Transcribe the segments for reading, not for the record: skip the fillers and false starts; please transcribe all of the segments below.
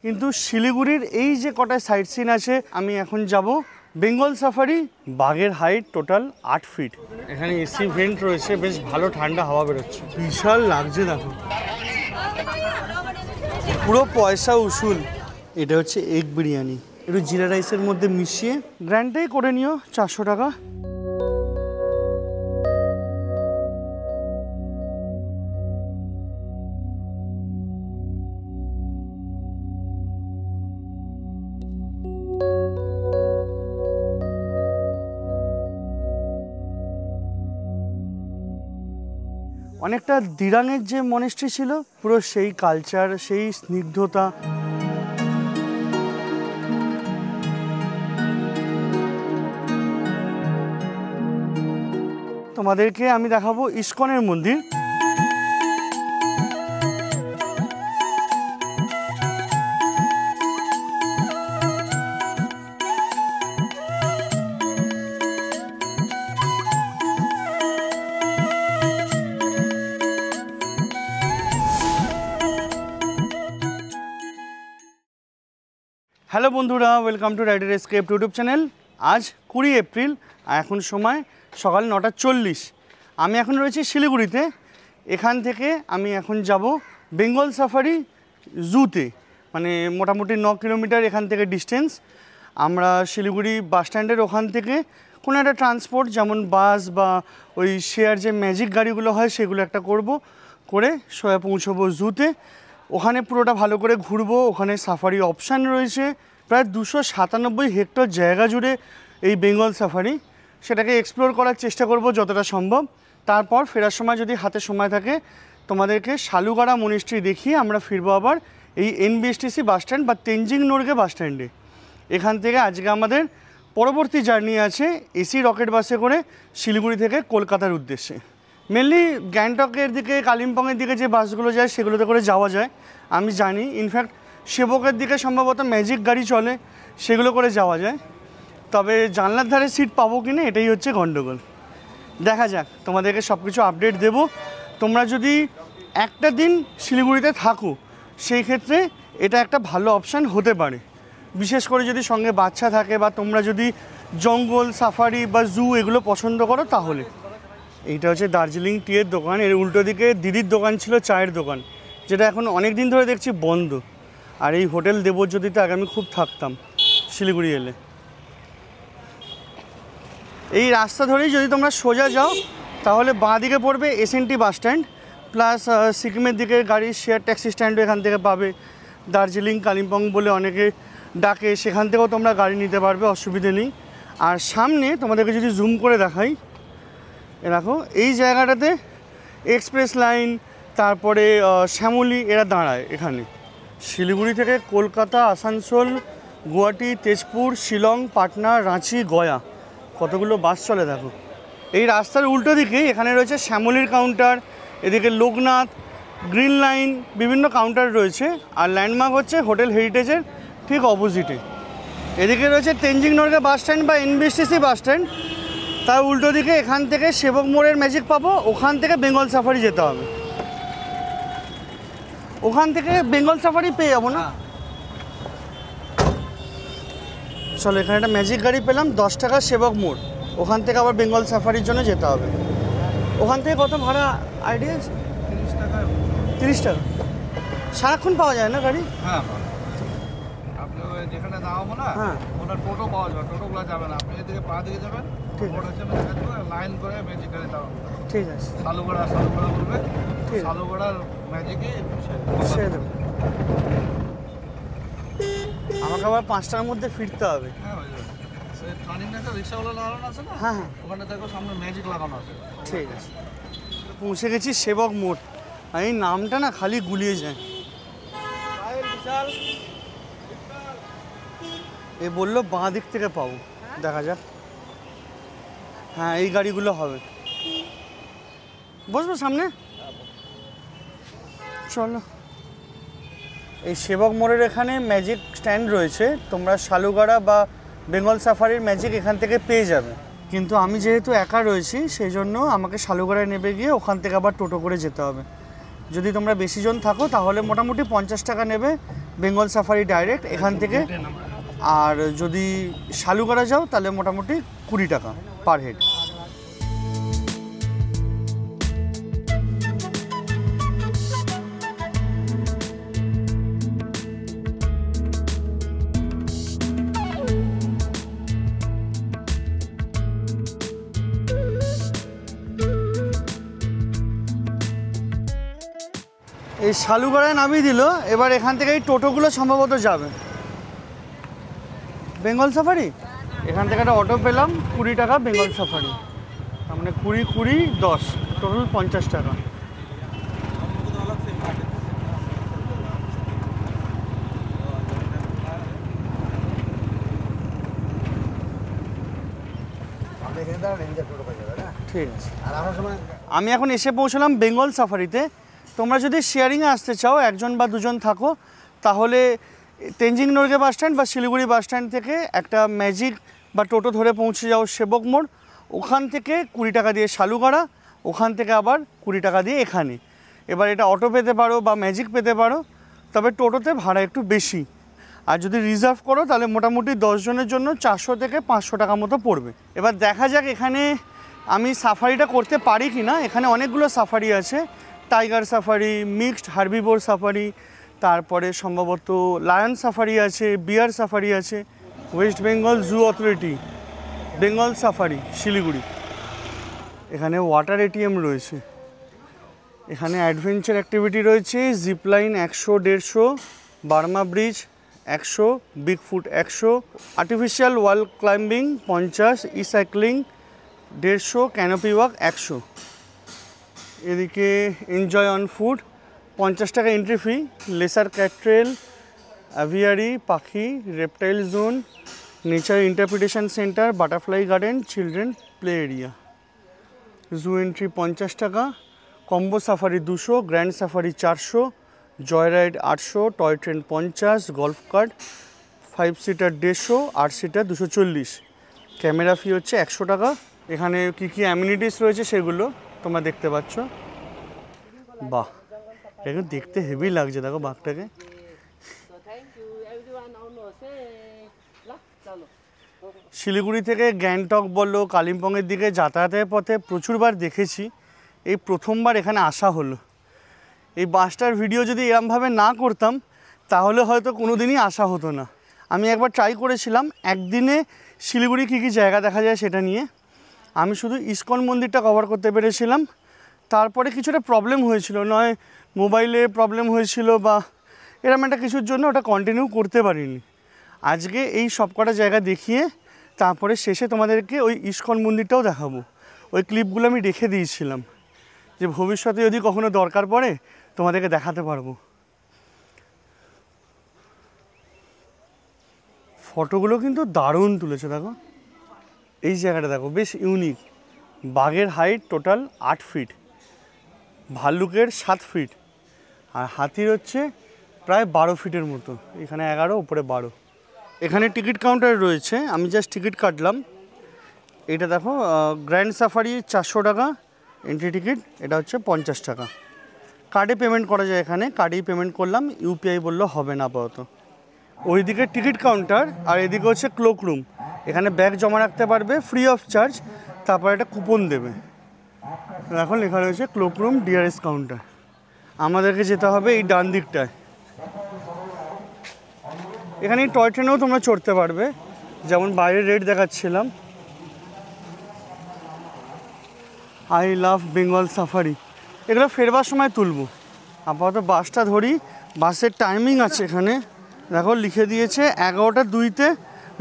কিন্তু শিলিগুড়ির এই যে কটা সাইট সিন আছে, আমি এখন যাব বেঙ্গল সাফারি। বাঘের হাইট টোটাল 8 ফিট। এখানে এসি ভেন্ট রয়েছে, বেশ ভালো ঠান্ডা হাওয়া বেরোচ্ছে, বিশাল লাগছে দেখো, পুরো পয়সা উসুল। এটা হচ্ছে এগ বিরিয়ানি, একটু জিরা রাইসের মধ্যে মিশিয়ে গ্র্যান্ডটাই করে নিও, 400 টাকা। অনেকটা দিরাঙের যে মনেস্ট্রি ছিল, পুরো সেই কালচার, সেই স্নিগ্ধতা। তোমাদেরকে আমি দেখাবো ইস্কনের মন্দির। হ্যালো বন্ধুরা, welcome to rider escape YouTube channel. আজ 20 এপ্রিল, এখন সময় সকাল 9:40। আমি এখন রয়েছি শিলিগুড়িতে। এখান থেকে আমি এখন যাব বেঙ্গল সাফারি জুতে, মানে মোটামুটি 9 কিলোমিটার এখান থেকে ডিস্টেন্স। আমরা শিলিগুড়ি বাস স্ট্যান্ডের ওখান থেকে কোনো একটা ট্রান্সপোর্ট, যেমন বাস বা ওই শেয়ার যে ম্যাজিক গাড়িগুলো হয় সেগুলো একটা করে সোয়া পৌঁছবো জুতে। ওখানে পুরোটা ভালো করে ঘুরবো। ওখানে সাফারি অপশান রয়েছে প্রায় 297 হেক্টর জায়গা জুড়ে এই বেঙ্গল সাফারি। সেটাকে এক্সপ্লোর করার চেষ্টা করব যতটা সম্ভব। তারপর ফেরার সময় যদি হাতে সময় থাকে, তোমাদেরকে শালুগাড়া মনিস্ট্রি দেখিয়ে আমরা ফিরবো আবার এই এনবিএসটিসি বাস স্ট্যান্ড বা তেনজিং নোরগে বাস স্ট্যান্ডে। এখান থেকে আজকে আমাদের পরবর্তী জার্নি আছে এসি রকেট বাসে করে শিলিগুড়ি থেকে কলকাতার উদ্দেশ্যে। মেনলি গ্যাংটকের দিকে, কালিম্পংয়ের দিকে যে বাসগুলো যায় সেগুলোতে করে যাওয়া যায় আমি জানি। ইনফ্যাক্ট সেবকের দিকে সম্ভবত ম্যাজিক গাড়ি চলে, সেগুলো করে যাওয়া যায়। তবে জানলার ধারে সিট পাবো কি না এটাই হচ্ছে গণ্ডগোল। দেখা যাক, তোমাদেরকে সব কিছু আপডেট দেবো। তোমরা যদি একটা দিন শিলিগুড়িতে থাকো, সেই ক্ষেত্রে এটা একটা ভালো অপশান হতে পারে। বিশেষ করে যদি সঙ্গে বাচ্চা থাকে বা তোমরা যদি জঙ্গল সাফারি বা জু এগুলো পছন্দ করো তাহলে। এইটা হচ্ছে দার্জিলিং টিয়ের দোকান। এর উল্টো দিকে দিদির দোকান ছিল, চায়ের দোকান, যেটা এখন অনেক দিন ধরে দেখছি বন্ধ। আর এই হোটেল দেবজ্যোতিতে আগে আমি খুব থাকতাম শিলিগুড়ি এলে। এই রাস্তা ধরেই যদি তোমরা সোজা যাও তাহলে বাঁ দিকে পড়বে এসএনটি বাস স্ট্যান্ড, প্লাস সিকিমের দিকে গাড়ির শেয়ার ট্যাক্সি স্ট্যান্ডও এখান থেকে পাবে। দার্জিলিং কালিম্পং বলে অনেকে ডাকে, সেখান থেকেও তোমরা গাড়ি নিতে পারবে, অসুবিধে নেই। আর সামনে তোমাদেরকে যদি জুম করে দেখাই, দেখো এই জায়গাটাতে এক্সপ্রেস লাইন, তারপরে শ্যামলী এরা দাঁড়ায় এখানে। শিলিগুড়ি থেকে কলকাতা, আসানসোল, গুয়াহাটি, তেজপুর, শিলং, পাটনা, রাঁচি, গয়া কতগুলো বাস চলে দেখো। এই রাস্তার উল্টো দিকেই এখানে রয়েছে শ্যামলীর কাউন্টার, এদিকে লোকনাথ, গ্রিন লাইন, বিভিন্ন কাউন্টার রয়েছে। আর ল্যান্ডমার্ক হচ্ছে হোটেল হেরিটেজের ঠিক অপোজিটে। এদিকে রয়েছে তেনজিং নোরগে বাস স্ট্যান্ড বা এনবিএসটিসি বাস স্ট্যান্ড। তার উল্টো দিকে এখান থেকে সেবক মোড়ের ম্যাজিক পাবো, ওখান থেকে বেঙ্গল সাফারি যেতে হবে। ওখান থেকে বেঙ্গল সাফারি পেয়ে যাবো না? চলো, এখানে একটা ম্যাজিক গাড়ি পেলাম, 10 টাকা সেবক মোড়। ওখান থেকে আবার বেঙ্গল সাফারির জন্য যেতে হবে। ওখান থেকে কত ভাড়া আইডিয়া আছে? 30 টাকা। 30 টাকা সারাক্ষণ পাওয়া যায় না গাড়ি? হ্যাঁ, আপনি যেখানে দাঁড়াবো না, হ্যাঁ, ওটা টোটো পাওয়া যাবে। টোটোগুলো যাবে না, আপনি এদিকে পা দিকে যাবেন, মোড় আছে লাইন করে ম্যাজিক গাড়ি দাঁড়াবো। ঠিক আছে, শালুগড়া বলবে, শালুগড়ার ম্যাজিকে ছেড়ে দেবে। আমাকে আবার 5টার মধ্যে ফিরতে হবে। হ্যাঁ, রিক্সাওয়ালা লাগানো আছে না? হ্যাঁ হ্যাঁ, ওখানে দেখো সামনে ম্যাজিক লাগানো আছে। ঠিক আছে, পৌঁছে গেছি সেবক মোড়। এই নামটা না খালি গুলিয়ে যায়। এ বললো বাঁ দিক থেকে পাবো, দেখা যাক। হ্যাঁ, এই গাড়িগুলো হবে। বসবো সামনে, চলো। এই সেবক মোড়ের এখানে ম্যাজিক স্ট্যান্ড রয়েছে, তোমরা শালুগাড়া বা বেঙ্গল সাফারির ম্যাজিক এখান থেকে পেয়ে যাবে। কিন্তু আমি যেহেতু একা রয়েছি, সেই জন্য আমাকে শালুগাড়ায় নেমে গিয়ে ওখান থেকে আবার টোটো করে যেতে হবে। যদি তোমরা বেশি জন থাকো তাহলে মোটামুটি 50 টাকা নেবে বেঙ্গল সাফারি ডাইরেক্ট এখান থেকে। আর যদি শালুগড়া যাও তাহলে মোটামুটি 20 টাকা পার হেড। এই শালুগড়ায় নামিয়ে দিল, এবার এখান থেকে এই টোটোগুলো সম্ভবত যাবে বেঙ্গল সাফারি। এখান থেকে একটা অটো পেলাম 20 টাকা বেঙ্গল সাফারি, তার মানে 20, 20, 10 টোটাল 50 টাকা। ঠিক আছে, আমি এখন এসে পৌঁছলাম বেঙ্গল সাফারিতে। তোমরা যদি শেয়ারিংয়ে আসতে চাও, একজন বা দুজন থাকো, তাহলে তেনজিং নোরগে বাস স্ট্যান্ড বা শিলিগুড়ি বাস স্ট্যান্ড থেকে একটা ম্যাজিক বা টোটো ধরে পৌঁছে যাও সেবক মোড়, ওখান থেকে 20 টাকা দিয়ে শালুগড়া, ওখান থেকে আবার 20 টাকা দিয়ে এখানে। এবার এটা অটো পেতে পারো বা ম্যাজিক পেতে পারো, তবে টোটোতে ভাড়া একটু বেশি। আর যদি রিজার্ভ করো তাহলে মোটামুটি 10 জনের জন্য 400 থেকে 500 টাকা মতো পড়বে। এবার দেখা যাক এখানে আমি সাফারিটা করতে পারি কি না। এখানে অনেকগুলো সাফারি আছে, tiger safari, mixed herbivore safari, তারপরে সম্ভবত লায়ন সাফারি আছে, বিয়ার সাফারি আছে, West Bengal zoo authority, Bengal safari Siliguri. এখানে ওয়াটার এটিএম রয়েছে, এখানে অ্যাডভেঞ্চার অ্যাক্টিভিটি রয়েছে, zipline 100, 150, Burma bridge 100, big foot 100, artificial wall climbing 50, e cycling 150, canopy walk 100। এদিকে এনজয় অন ফুড 50 টাকা entry fee, lesser cat trail, aviary, পাখি, reptile zone, nature interpretation centre, butterfly garden, children play area. Zoo entry 50 টাকা, combo safari 200, grand safari 400, joy ride 800, toy train 50, golf cart 5 seater 150, 8 seater 240। Camera fee হচ্ছে 100 টাকা। এখানে কী কী amenities রয়েছে সেগুলো তোমরা দেখতে পাচ্ছ। বাহ, এটা দেখতে হেভি লাগছে, দেখো বাঘটাকে। শিলিগুড়ি থেকে গ্যাংটক বলো, কালিম্পংয়ের দিকে যাতায়াতের পথে প্রচুরবার দেখেছি, এই প্রথমবার এখানে আসা হলো। এই বাসটার ভিডিও যদি এরমভাবে না করতাম তাহলে হয়তো কোনো দিনই আসা হতো না। আমি একবার ট্রাই করেছিলাম একদিনে শিলিগুড়ি কী কী জায়গা দেখা যায় সেটা নিয়ে। আমি শুধু ইস্কন মন্দিরটা কভার করতে পেরেছিলাম, তারপরে কিছুটা প্রবলেম হয়েছিল, নয় মোবাইলে প্রবলেম হয়েছিল বা এরম একটা কিছুর জন্য ওটা কন্টিনিউ করতে পারিনি। আজকে এই সবকটা জায়গা দেখিয়ে তারপরে শেষে তোমাদেরকে ওই ইস্কন মন্দিরটাও দেখাবো। ওই ক্লিপগুলো আমি রেখে দিয়েছিলাম যে ভবিষ্যতে যদি কখনো দরকার পড়ে তোমাদেরকে দেখাতে পারবো। ফটোগুলো কিন্তু দারুণ তুলেছে, দেখো এই জায়গাটা দেখো, বেশ ইউনিক। বাঘের হাইট টোটাল 8 ফিট, ভাল্লুকের 7 ফিট, আর হাতির হচ্ছে প্রায় 12 ফিটের মতো, এখানে 11, উপরে 12। এখানে টিকিট কাউন্টার রয়েছে, আমি জাস্ট টিকিট কাটলাম। এটা দেখো গ্র্যান্ড সাফারি 400 টাকা এন্ট্রি টিকিট, এটা হচ্ছে 50 টাকা। কার্ডে পেমেন্ট করা যায়, এখানে কার্ডেই পেমেন্ট করলাম, ইউপিআই বললেও হবে না আপাতত। ওইদিকে টিকিট কাউন্টার আর এদিকে হচ্ছে ক্লোক রুম, এখানে ব্যাগ জমা রাখতে পারবে ফ্রি অফ চার্জ, তারপর একটা কুপন দেবে। এখন লেখা রয়েছে ক্লোক রুম ডিআরএস কাউন্টার। আমাদেরকে যেতে হবে এই ডান দিকটায়। এখানে টয় ট্রেনেও তোমরা চড়তে পারবে, যেমন বাইরে রেট দেখাচ্ছিলাম। আই লাভ বেঙ্গল সাফারি, এগুলো ফেরবার সময় তুলব। আপাতত বাসটা ধরি, বাসের টাইমিং আছে এখানে দেখো লিখে দিয়েছে 11টা 2-তে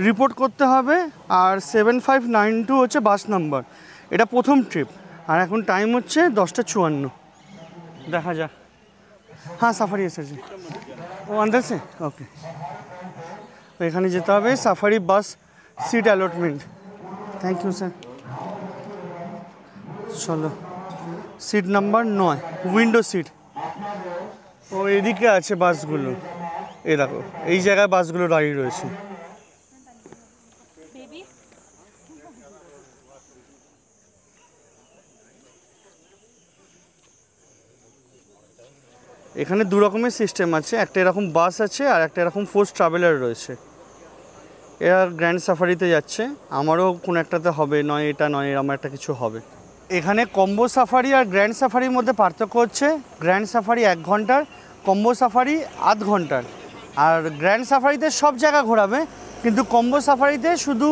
রিপোর্ট করতে হবে, আর 7592 হচ্ছে বাস নাম্বার। এটা প্রথম ট্রিপ, আর এখন টাইম হচ্ছে 10টা 54। দেখা যাক। হ্যাঁ সাফারি এসেছে, ও আন্দাজে ওকে। এখানে যেতে হবে safari bus seat allotment. Thank you sir. চলো, সিট নাম্বার 9, উইন্ডো সিট। ও এদিকে আছে বাসগুলো, এই দেখো এই জায়গায় বাসগুলো দাঁড়িয়ে রয়েছে। এখানে দু রকমের সিস্টেম আছে, একটা এরকম বাস আছে আর একটা এরকম ফোর্স ট্রাভেলার রয়েছে। এরা গ্র্যান্ড সাফারিতে যাচ্ছে, আমারও কোনো একটাতে হবে, নয় এটা নয় এরকম একটা কিছু হবে। এখানে কম্বো সাফারি আর গ্র্যান্ড সাফারির মধ্যে পার্থক্য হচ্ছে গ্র্যান্ড সাফারি 1 ঘন্টার, কম্বো সাফারি আধ ঘন্টার। আর গ্র্যান্ড সাফারিতে সব জায়গা ঘোরাবে, কিন্তু কম্বো সাফারিতে শুধু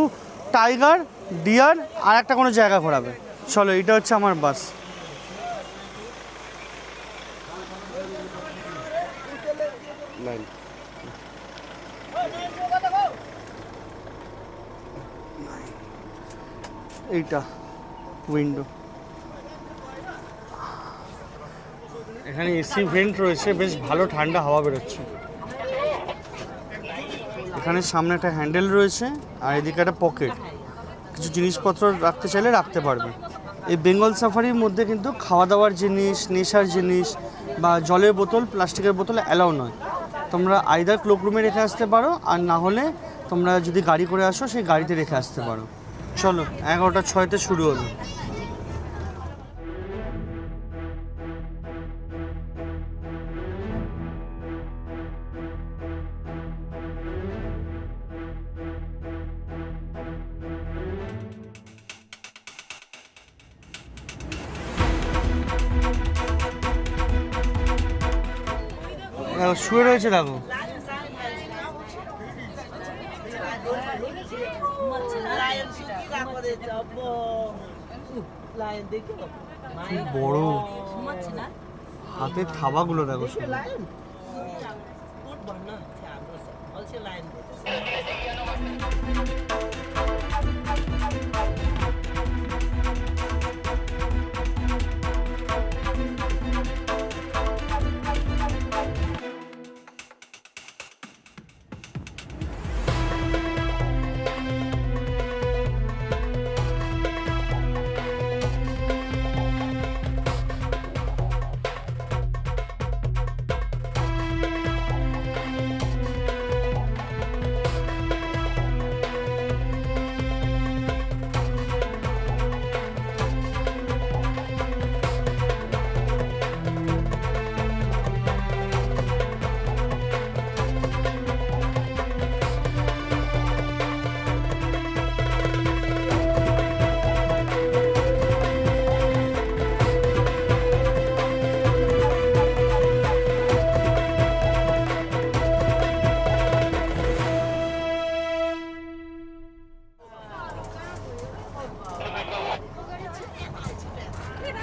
টাইগার, ডিয়ার আর একটা কোনো জায়গা ঘোরাবে। চলো, এটা হচ্ছে আমার বাস। এইটা উইন্ডো, এখানে এসি ভেন্ট রয়েছে, বেশ ভালো ঠান্ডা হাওয়া বেরোচ্ছে। এখানে সামনে একটা হ্যান্ডেল রয়েছে আর এদিকে একটা পকেট, কিছু জিনিসপত্র রাখতে চাইলে রাখতে পারবে। এই বেঙ্গল সাফারির মধ্যে কিন্তু খাওয়া দাওয়ার জিনিস, নেশার জিনিস বা জলের বোতল, প্লাস্টিকের বোতল অ্যালাউ নয়। তোমরা আইদার ক্লোক রুমে রেখে আসতে পারো, আর না হলে তোমরা যদি গাড়ি করে আসো সেই গাড়িতে রেখে আসতে পারো। চলো, 11:06 শুরু হলো। শুয়ে রয়েছে দেখো, কি বড় হাতের থাবাগুলো দেখো।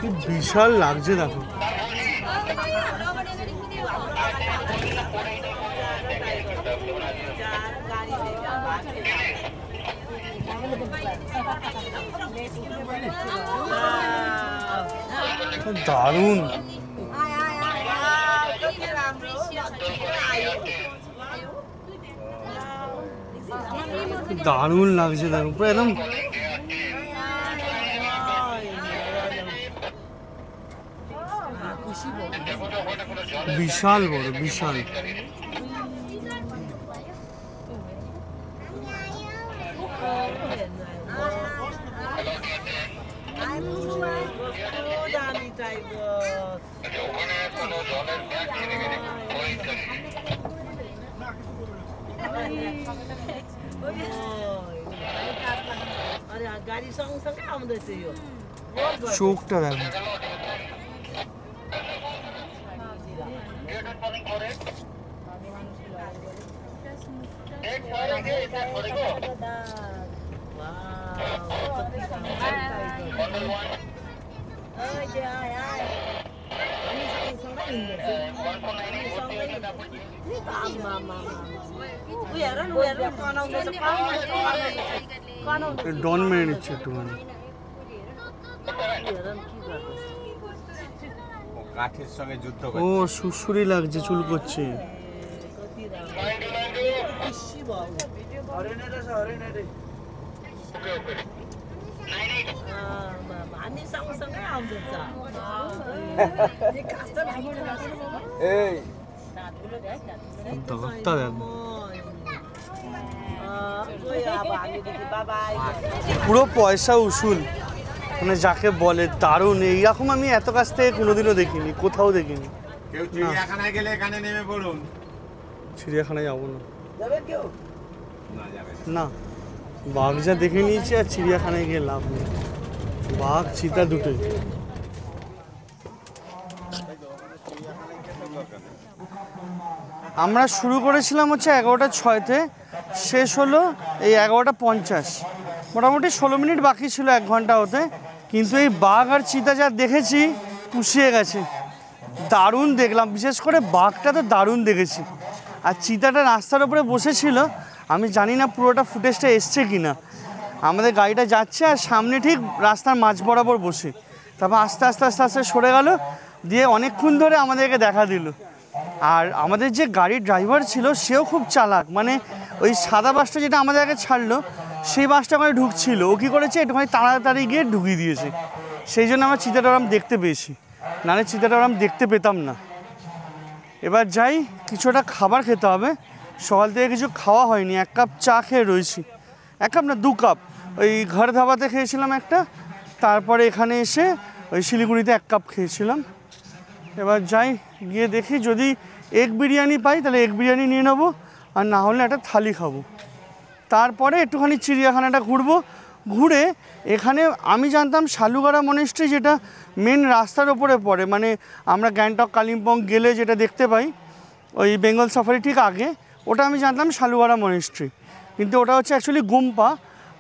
কি বিশাল লাগছে দেখো। দারুণ, দারুণ লাগছে দেখো, পুরো একদম বিশাল বড়, বিশাল। চোখটা দেখো, ডন মেরে নিচ্ছে একটুখানি। কাঠের সঙ্গে যুদ্ধ ও সুসুরি লাগছে, চুল করছে। পুরো পয়সা উসুল, মানে যাকে বলে। দারুণ, এইরকম আমি এত কাছ থেকে কোনোদিনও দেখিনি, কোথাও দেখিনি। কেউ চিড়িয়াখানায় গেলে এখানে নেমে পড়ুন। চিড়িয়াখানায় যাবো না, যাবেন কেউ? না যাবেন না বাঘ যা দেখে নিয়েছি আর চিড়িয়াখানায় গিয়ে লাভ নেই, বাঘ চিতা দুটোই। আমরা শুরু করেছিলাম হচ্ছে 11:06-তে, শেষ হলো এই 11:50। মোটামুটি 16 মিনিট বাকি ছিল 1 ঘন্টা হতে, কিন্তু এই বাঘ আর চিতা যা দেখেছি পুষিয়ে গেছে। দারুণ দেখলাম, বিশেষ করে বাঘটা তো দারুণ দেখেছি। আর চিতাটা রাস্তার উপরে বসেছিল, আমি জানি না পুরোটা ফুটেজটা এসছে কি না। আমাদের গাড়িটা যাচ্ছে আর সামনে ঠিক রাস্তার মাঝ বরাবর বসে, তারপর আস্তে আস্তে আস্তে আস্তে সরে গেল, দিয়ে অনেকক্ষণ ধরে আমাদেরকে দেখা দিল। আর আমাদের যে গাড়ির ড্রাইভার ছিল সেও খুব চালাক, মানে ওই সাদা বাসটা যেটা আমাদের আগে ছাড়লো সেই বাসটা ওখানে ঢুকছিল, ও কী করেছে একটুখানি তাড়াতাড়ি গিয়ে ঢুকিয়ে দিয়েছে, সেই জন্য আমরা চিতাটা ওরম দেখতে পেয়েছি, নাহলে চিতাটা ওরম দেখতে পেতাম না। এবার যাই, কিছুটা খাবার খেতে হবে, সকাল থেকে কিছু খাওয়া হয়নি, 1 কাপ চা খেয়ে রয়েছি। 1 কাপ না 2 কাপ, ওই ঘর ধাবাতে খেয়েছিলাম একটা, তারপরে এখানে এসে ওই শিলিগুড়িতে 1 কাপ খেয়েছিলাম। এবার যাই, গিয়ে দেখি যদি এগ বিরিয়ানি পাই তাহলে এগ বিরিয়ানি নিয়ে নেবো, আর না হলে একটা থালি খাবো। তারপরে একটুখানি চিড়িয়াখানাটা ঘুরবো, ঘুরে এখানে আমি জানতাম শালুগাড়া মনেস্ট্রি যেটা মেন রাস্তার ওপরে পড়ে, মানে আমরা গ্যাংটক কালিম্পং গেলে যেটা দেখতে পাই ওই বেঙ্গল সাফারি ঠিক আগে, ওটা আমি জানতাম শালুগাড়া মনেস্ট্রি, কিন্তু ওটা হচ্ছে অ্যাকচুয়ালি গুম্পা।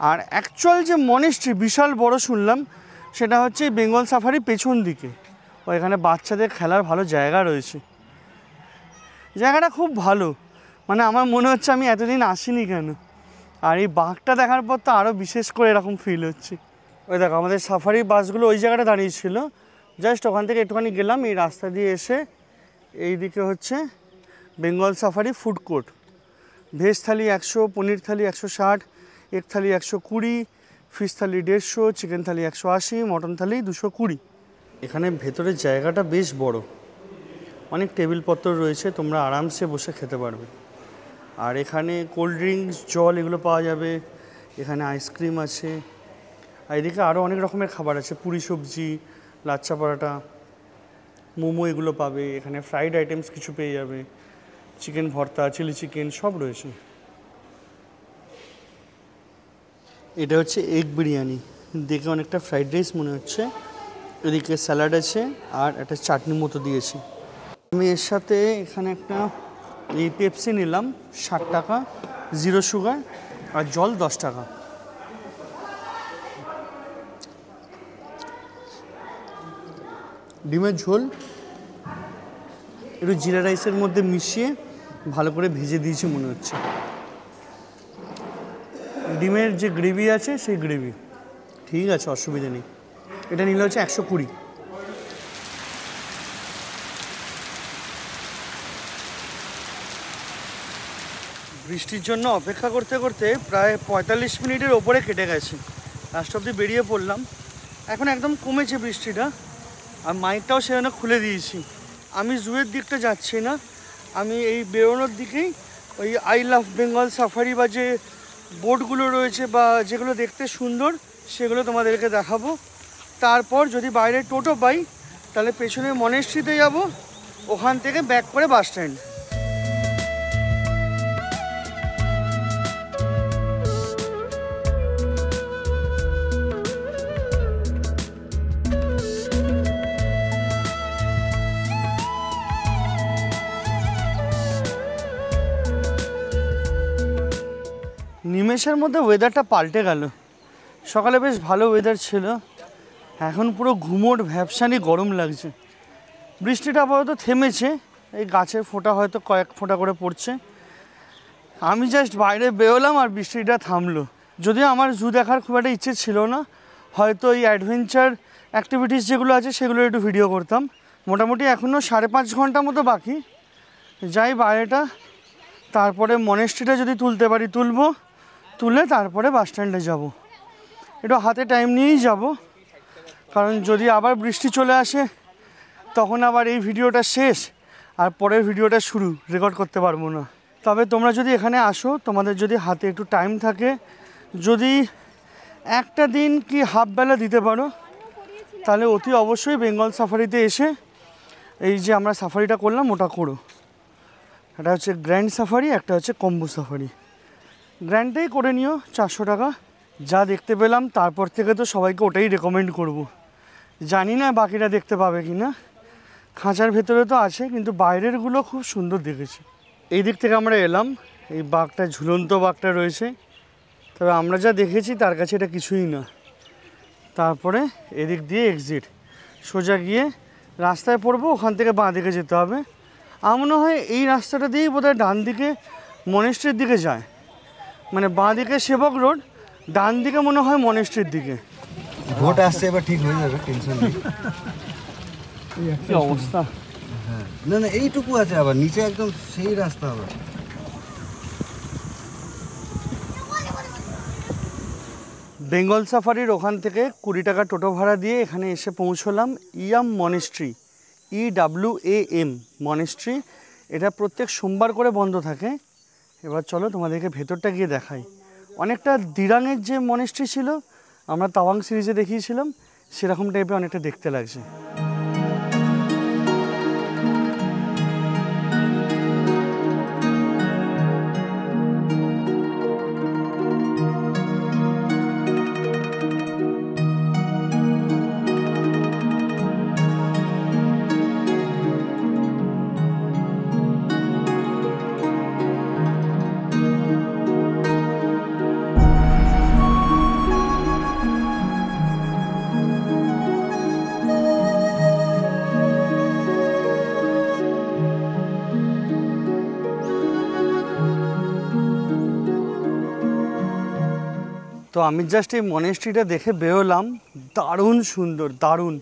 আর অ্যাকচুয়াল যে মনেস্ট্রি বিশাল বড় শুনলাম, সেটা হচ্ছে বেঙ্গল সাফারি পেছন দিকে, ওইখানে বাচ্চাদের খেলার ভালো জায়গা রয়েছে। জায়গাটা খুব ভালো, মানে আমার মনে হচ্ছে আমি এতদিন আসিনি কেন। আর এই বাঘটা দেখার পর তো আরও বিশেষ করে এরকম ফিল হচ্ছে। ওই দেখো আমাদের সাফারি বাসগুলো ওই জায়গাটা দাঁড়িয়েছিল, জাস্ট ওখান থেকে একটুখানি গেলাম, এই রাস্তা দিয়ে এসে এই দিকে হচ্ছে Bengal safari food court. Veg thali 100, paneer thali 160, egg thali 120, fish thali 150, chicken thali 180, mutton thali 220। এখানে ভেতরের জায়গাটা বেশ বড়, অনেক টেবিলপত্র রয়েছে, তোমরা আরামসে বসে খেতে পারবে। আর এখানে কোল্ড ড্রিঙ্কস, জল এগুলো পাওয়া যাবে, এখানে আইসক্রিম আছে, আর এদিকে আরও অনেক রকমের খাবার আছে, পুরি সবজি, লাচ্চা পরাটা, মোমো এগুলো পাবে। এখানে ফ্রাইড আইটেমস কিছু পেয়ে যাবে, চিকেন ভর্তা, চিলি চিকেন সব রয়েছে। এটা হচ্ছে এগ বিরিয়ানি, দেখে অনেকটা ফ্রাইড রাইস মনে হচ্ছে। এদিকে স্যালাড আছে আর একটা চাটনি মতো দিয়েছে। আমি এর সাথে এখানে একটা এই পেপসি নিলাম 60 টাকা, 0 সুগার, আর জল 10 টাকা। ডিমের ঝোল একটু জিরা রাইসের মধ্যে মিশিয়ে ভালো করে ভেজে দিয়েছে মনে হচ্ছে। ডিমের যে গ্রেভি আছে সেই গ্রেভি ঠিক আছে, অসুবিধা নেই। এটা নিলে হচ্ছে 120। বৃষ্টির জন্য অপেক্ষা করতে করতে প্রায় 45 মিনিটের ওপরে কেটে গেছে, লাস্ট অবধি বেরিয়ে পড়লাম। এখন একদম কমেছে বৃষ্টিটা, আর মাইকটাও সেজন্য খুলে দিয়েছি। আমি জুয়ের দিকটা যাচ্ছি না, আমি এই বেরোনোর দিকেই ওই আই লাভ বেঙ্গল সাফারি বা যে বোর্ডগুলো রয়েছে বা যেগুলো দেখতে সুন্দর সেগুলো তোমাদেরকে দেখাবো। তারপর যদি বাইরে টোটো পাই তাহলে পেছনে মনেস্ট্রিতে যাব, ওখান থেকে ব্যাক করে বাস স্ট্যান্ড। নিমেষের মধ্যে ওয়েদারটা পাল্টে গেল। সকালে বেশ ভালো ওয়েদার ছিল, এখন পুরো ঘুমোট ভ্যাপসানি গরম লাগছে। বৃষ্টিটা আপাতত থেমেছে, এই গাছের ফোঁটা হয়তো কয়েক ফোঁটা করে পড়ছে। আমি জাস্ট বাইরে বেরোলাম আর বৃষ্টিটা থামলো। যদিও আমার জু দেখার খুব একটা ইচ্ছে ছিল না, হয়তো এই অ্যাডভেঞ্চার অ্যাক্টিভিটিস যেগুলো আছে সেগুলো একটু ভিডিও করতাম। মোটামুটি এখনও 5.5 ঘন্টা মতো বাকি। যাই বাইরেটা, তারপরে মনেস্ট্রিটা যদি তুলতে পারি তুলবো, তুলে তারপরে বাস স্ট্যান্ডে যাবো। একটু হাতে টাইম নিয়েই যাব, কারণ যদি আবার বৃষ্টি চলে আসে তখন আবার এই ভিডিওটা শেষ আর পরের ভিডিওটা শুরু, রেকর্ড করতে পারবো না। তবে তোমরা যদি এখানে আসো, তোমাদের যদি হাতে একটু টাইম থাকে, যদি একটা দিন কি হাফ বেলা দিতে পারো, তাহলে অতি অবশ্যই বেঙ্গল সাফারিতে এসে এই যে আমরা সাফারিটা করলাম ওটা করো। এটা হচ্ছে গ্র্যান্ড সাফারি, একটা হচ্ছে কম্বো সাফারি। গ্র্যান্ডটাই করে নিও 400 টাকা। যা দেখতে পেলাম তারপর থেকে তো সবাইকে ওটাই রেকমেন্ড করব। জানি না বাকিটা দেখতে পাবে কি না, খাঁচার ভেতরে তো আছে কিন্তু বাইরেরগুলো খুব সুন্দর দেখেছি। এই দিক থেকে আমরা এলাম, এই বাঘটা ঝুলন্ত বাঘটা রয়েছে, তবে আমরা যা দেখেছি তার কাছে এটা কিছুই না। তারপরে এদিক দিয়ে এক্সিট, সোজা গিয়ে রাস্তায় পড়বো, ওখান থেকে বাঁ দিকে যেতে হবে। আমার মনে হয় এই রাস্তাটা দিয়েই বোধহয় ডান দিকে মনেস্ট্রির দিকে যায়, মানে বাঁ দিকে সেবক রোড, ডান দিকে মনে হয় মনেস্ট্রির দিকে। ভোট আসছে, এবার ঠিক হয়ে যাবে, টেনশন নেই। কি অবস্থা! হ্যাঁ, না না এইটুকু আছে, আবার নিচে একদম সেই রাস্তা আবার। বেঙ্গল সাফারির ওখান থেকে 20 টাকা টোটো ভাড়া দিয়ে এখানে এসে পৌঁছলাম ইয়াম মনেস্ট্রি, EWAM মনেস্ট্রি। এটা প্রত্যেক সোমবার করে বন্ধ থাকে। এবার চলো তোমাদেরকে ভেতরটা গিয়ে দেখাই। অনেকটা দিরাংয়ের যে মনেস্ট্রি ছিল আমরা তাওয়াং সিরিজে দেখিয়েছিলাম, সেরকম টাইপের অনেকটা দেখতে লাগছে। তো আমি জাস্ট এই মনেস্ট্রিটা দেখে বেরোলাম, দারুণ সুন্দর, দারুণ।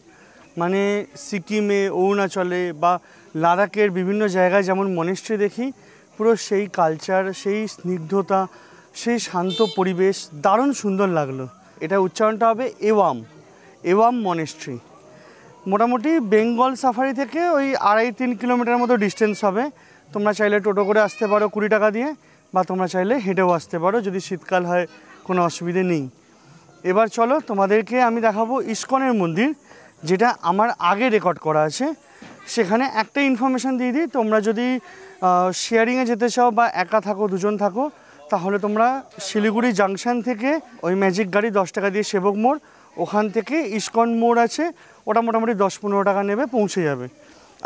মানে সিকিমে, অরুণাচলে বা লাদাখের বিভিন্ন জায়গায় যেমন মনেস্ট্রি দেখি, পুরো সেই কালচার, সেই স্নিগ্ধতা, সেই শান্ত পরিবেশ, দারুণ সুন্দর লাগলো। এটা উচ্চারণটা হবে এওয়াম মনেস্ট্রি। মোটামুটি বেঙ্গল সাফারি থেকে ওই 2.5-3 কিলোমিটার মতো ডিস্টেন্স হবে। তোমরা চাইলে টোটো করে আসতে পারো 20 টাকা দিয়ে, বা তোমরা চাইলে হেঁটেও আসতে পারো, যদি শীতকাল হয় কোনো অসুবিধে নেই। এবার চলো তোমাদেরকে আমি দেখাবো ইস্কনের মন্দির, যেটা আমার আগে রেকর্ড করা আছে। সেখানে একটা ইনফরমেশান দিয়ে দিই, তোমরা যদি শেয়ারিংয়ে যেতে চাও বা একা থাকো, দুজন থাকো, তাহলে তোমরা শিলিগুড়ি জাংশন থেকে ওই ম্যাজিক গাড়ি 10 টাকা দিয়ে সেবক মোড়, ওখান থেকে ইস্কন মোড় আছে, ওটা মোটামুটি 10-15 টাকা নেবে, পৌঁছে যাবে।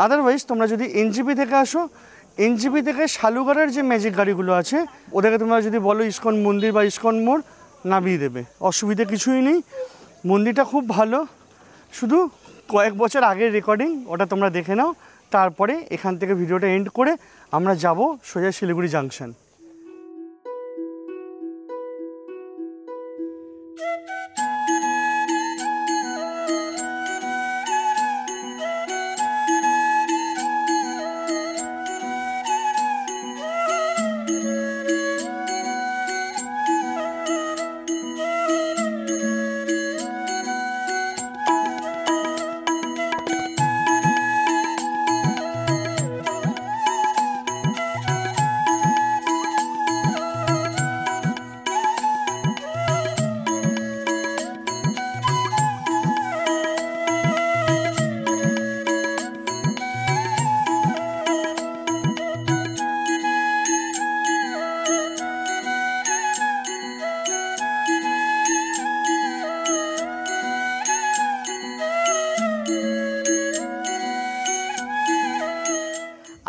আদারওয়াইজ তোমরা যদি এনজিপি থেকে আসো, এনজিপি থেকে শালুগড়ের যে ম্যাজিক গাড়িগুলো আছে ওদেরকে তোমরা যদি বলো ইস্কন মন্দির বা ইস্কন মোড়, নামিয়ে দেবে, অসুবিধে কিছুই নেই। মন্দিরটা খুব ভালো, শুধু কয়েক বছর আগের রেকর্ডিং, ওটা তোমরা দেখে নাও। তারপরে এখান থেকে ভিডিওটা এন্ড করে আমরা যাব সোজা শিলিগুড়ি জাংশন।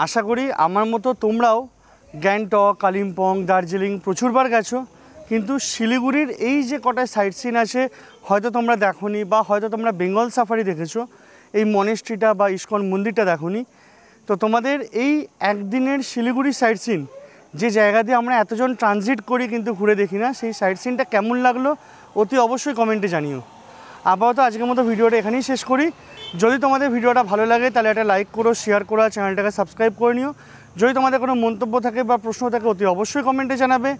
আশা করি আমার মতো তোমরাও গ্যাংটক, কালিম্পং, দার্জিলিং প্রচুরবার গেছো, কিন্তু শিলিগুড়ির এই যে কটা সাইট সিন আছে হয়তো তোমরা দেখোনি, বা হয়তো তোমরা বেঙ্গল সাফারি দেখেছো, এই মনেস্ট্রিটা বা ইস্কন মন্দিরটা দেখোনি। তো তোমাদের এই একদিনের শিলিগুড়ি সাইট সিন, যে জায়গা দিয়ে আমরা এতজন ট্রানজিট করি কিন্তু ঘুরে দেখি না, সেই সাইট সিনটা কেমন লাগলো অতি অবশ্যই কমেন্টে জানিও। আপাতত আজকের মতো ভিডিওটা এখানেই শেষ করি। যদি তোমাদের ভিডিওটা ভালো লাগে তাহলে একটা লাইক করো, শেয়ার করো, চ্যানেলটাকে সাবস্ক্রাইব করে নিও। যদি তোমাদের কোনো মন্তব্য থাকে বা প্রশ্ন থাকে অতি অবশ্যই কমেন্টে জানাবে।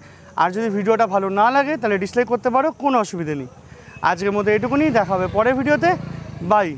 আর যদি ভিডিওটা ভালো না লাগে তাহলে ডিসলাইক করতে পারো, কোনো অসুবিধা নেই। আজকের মতো এটুকুনি, দেখা হবে পরের ভিডিওতে। বাই।